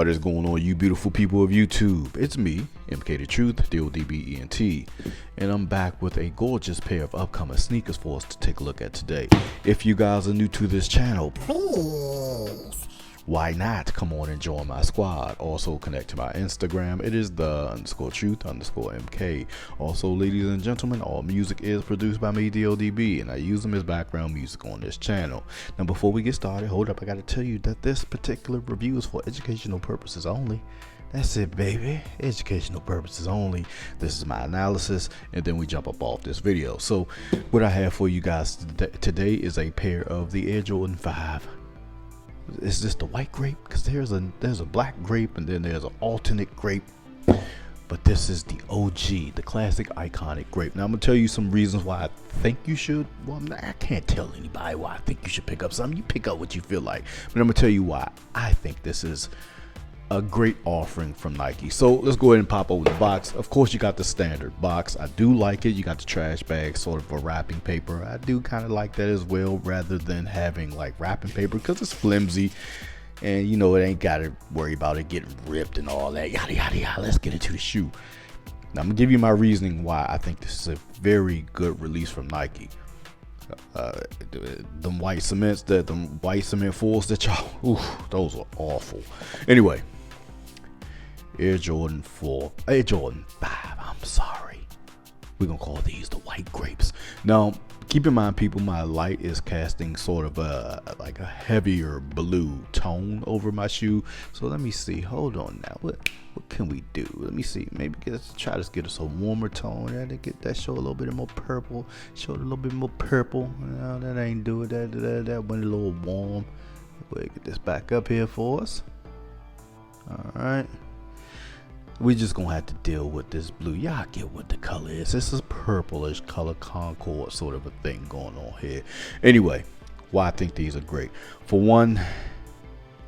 What is going on, you beautiful people of YouTube? It's me, MK the Truth, DODBENT, and I'm back with a gorgeous pair of upcoming sneakers for us to take a look at today. If you guys are new to this channel, please, why not come on and join my squad? Also connect to my Instagram. It is the_truth_MK. Also, ladies and gentlemen, all music is produced by me, DODB, and I use them as background music on this channel. Now, before we get started, hold up, I gotta tell you that this particular review is for educational purposes only. That's it, baby. Educational purposes only. This is my analysis, and then we jump up off this video. So, what I have for you guys today is a pair of the Air Jordan 5. Is this the white grape? Because there's a black grape and then there's an alternate grape, but this is the OG, the classic iconic grape. Now I'm gonna tell you some reasons why I think you should. Well, I can't tell anybody why I think you should pick up something. You pick up what you feel like, but I'm gonna tell you why I think this is a great offering from Nike. So let's go ahead and pop over the box. Of course, you got the standard box. I do like it. You got the trash bag, sort of a wrapping paper. I do kind of like that as well, rather than having like wrapping paper, because it's flimsy and you know it ain't got to worry about it getting ripped and all that yada yada yada. Let's get into the shoe. Now I'm gonna give you my reasoning why I think this is a very good release from Nike. Them white cements, them white cement 4's that y'all, those are awful. Anyway, Air Jordan 5, I'm sorry. We're gonna call these the white grapes. Now, keep in mind, people, my light is casting sort of like a heavier blue tone over my shoe. So let me see, hold on now. What can we do? Let me see, maybe try to get us a warmer tone. Show a little bit more purple. Show it a little bit more purple. No, that ain't do it. That went a little warm. We'll get this back up here for us. All right. We just gonna have to deal with this blue. Y'all get what the color is. This is purplish color Concord sort of a thing going on here. Anyway, why I think these are great. For one,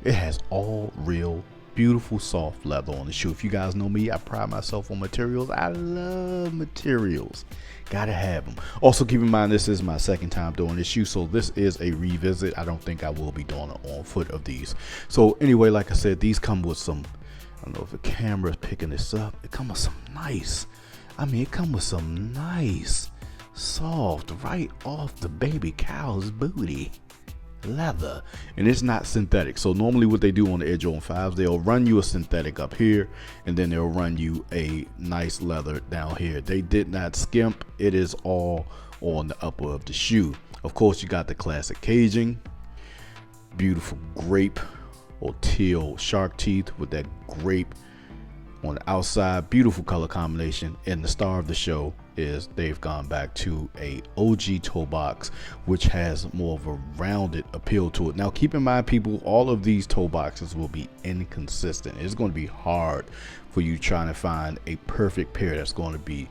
it has all real beautiful soft leather on the shoe. If you guys know me, I pride myself on materials. I love materials. Gotta have them. Also, keep in mind, this is my second time doing this shoe, so this is a revisit. I don't think I will be doing an on foot of these. So anyway, like I said, these come with some, I don't know if the camera is picking this up. It comes with some nice, it comes with some nice, soft, right off the baby cow's booty leather. And it's not synthetic. So normally what they do on the Air Jordan 5s, they'll run you a synthetic up here, and then they'll run you a nice leather down here. They did not skimp. It is all on the upper of the shoe. Of course, you got the classic caging, beautiful grape or teal shark teeth with that grape on the outside. Beautiful color combination. And the star of the show is they've gone back to a OG toe box, which has more of a rounded appeal to it. Now keep in mind, people, all of these toe boxes will be inconsistent. It's going to be hard for you trying to find a perfect pair that's going to be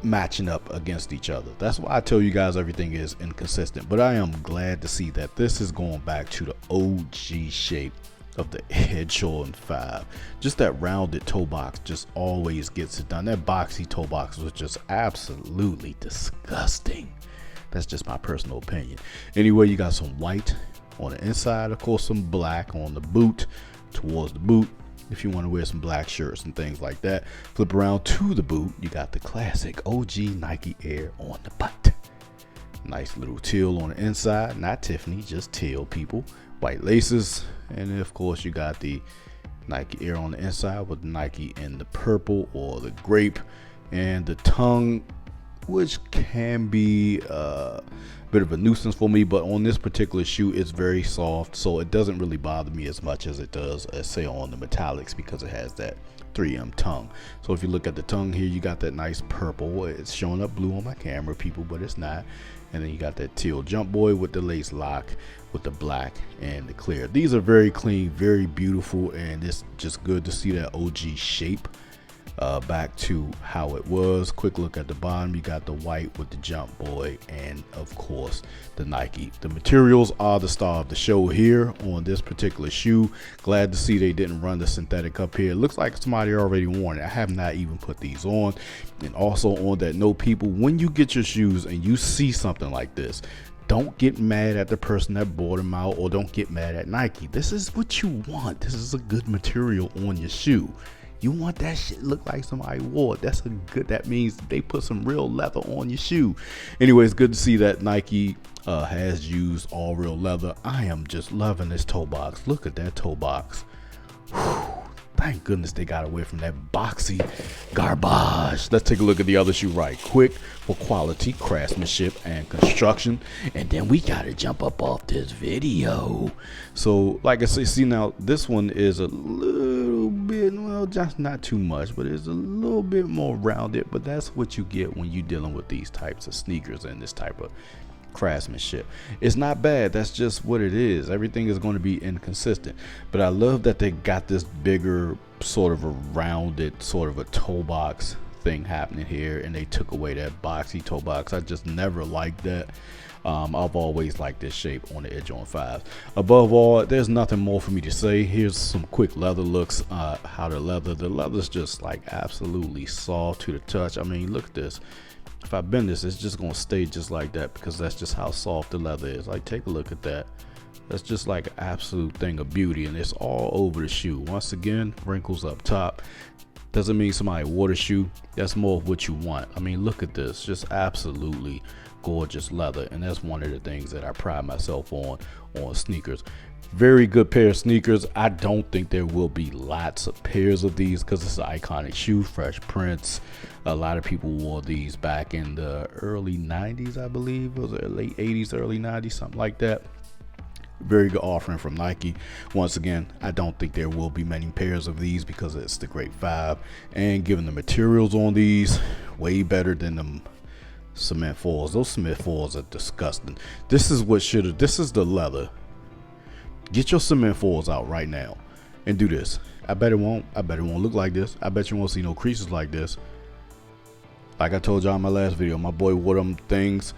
matching up against each other. That's why I tell you guys everything is inconsistent. But I am glad to see that this is going back to the OG shape of the Air Jordan 5. Just that rounded toe box just always gets it done. That boxy toe box was just absolutely disgusting. That's just my personal opinion. Anyway, you got some white on the inside, of course some black on the boot, towards the boot, if you want to wear some black shirts and things like that. Flip around to the boot, you got the classic OG Nike Air on the butt. Nice little teal on the inside, not Tiffany, just teal, people. White laces, and then of course you got the Nike Air on the inside with Nike in the purple or the grape, and the tongue, which can be a bit of a nuisance for me, but on this particular shoe it's very soft, so it doesn't really bother me as much as it does, say, on the metallics, because it has that 3M tongue. So if you look at the tongue here, you got that nice purple. It's showing up blue on my camera, people, but it's not. And then you got that teal jump boy with the lace lock with the black and the clear. These are very clean, very beautiful, and it's just good to see that OG shape back to how it was. Quick look at the bottom, you got the white with the jump boy, and of course the Nike. The materials are the star of the show here on this particular shoe. Glad to see they didn't run the synthetic up here. It looks like somebody already worn it. I have not even put these on. And also on that note, people, when you get your shoes and you see something like this, Don't get mad at the person that bought them out, or don't get mad at Nike. This is what you want. This is a good material on your shoe. You want that shit look like somebody wore it. That means they put some real leather on your shoe. Anyway, it's good to see that Nike has used all real leather. I am just loving this toe box. Look at that toe box. Whew. Thank goodness they got away from that boxy garbage. Let's take a look at the other shoe right quick for quality, craftsmanship, and construction. And then we got to jump up off this video. So, like I say, see now, this one is a little bit, well, just not too much, but it's a little bit more rounded. But that's what you get when you're dealing with these types of sneakers and this type of craftsmanship. It's not bad. That's just what it is. Everything is going to be inconsistent, but I love that they got this bigger sort of a rounded sort of a toe box thing happening here, and they took away that boxy toe box. I just never liked that. I've always liked this shape on the Air Jordan 5. Above all, there's nothing more for me to say. Here's some quick leather looks. How the leather's just like absolutely soft to the touch. I mean, look at this. If I bend this, it's just gonna stay just like that, because that's just how soft the leather is. Like, take a look at that. That's just like an absolute thing of beauty, and it's all over the shoe. Once again, wrinkles up top. Doesn't mean somebody wore the shoe. That's more of what you want. I mean, look at this, just absolutely gorgeous leather, and that's one of the things that I pride myself on sneakers. Very good pair of sneakers. I don't think there will be lots of pairs of these because it's an iconic shoe, fresh prints. A lot of people wore these back in the early 90s, I believe. Was it late 80s, early 90s, something like that. Very good offering from Nike. Once again, I don't think there will be many pairs of these because it's the Grape 5, and given the materials on these, way better than the cement 4's. Those cement 4's are disgusting. This is the leather. Get your cement 4's out right now and do this. I bet it won't look like this. I bet you won't see no creases like this. Like I told y'all in my last video, my boy wore them things.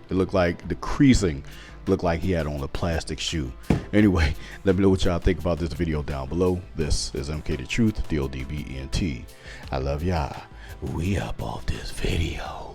It looked like the creasing looked like he had on a plastic shoe. Anyway, let me know what y'all think about this video down below. This is MK the Truth, DODBENT. I love y'all. We up off this video.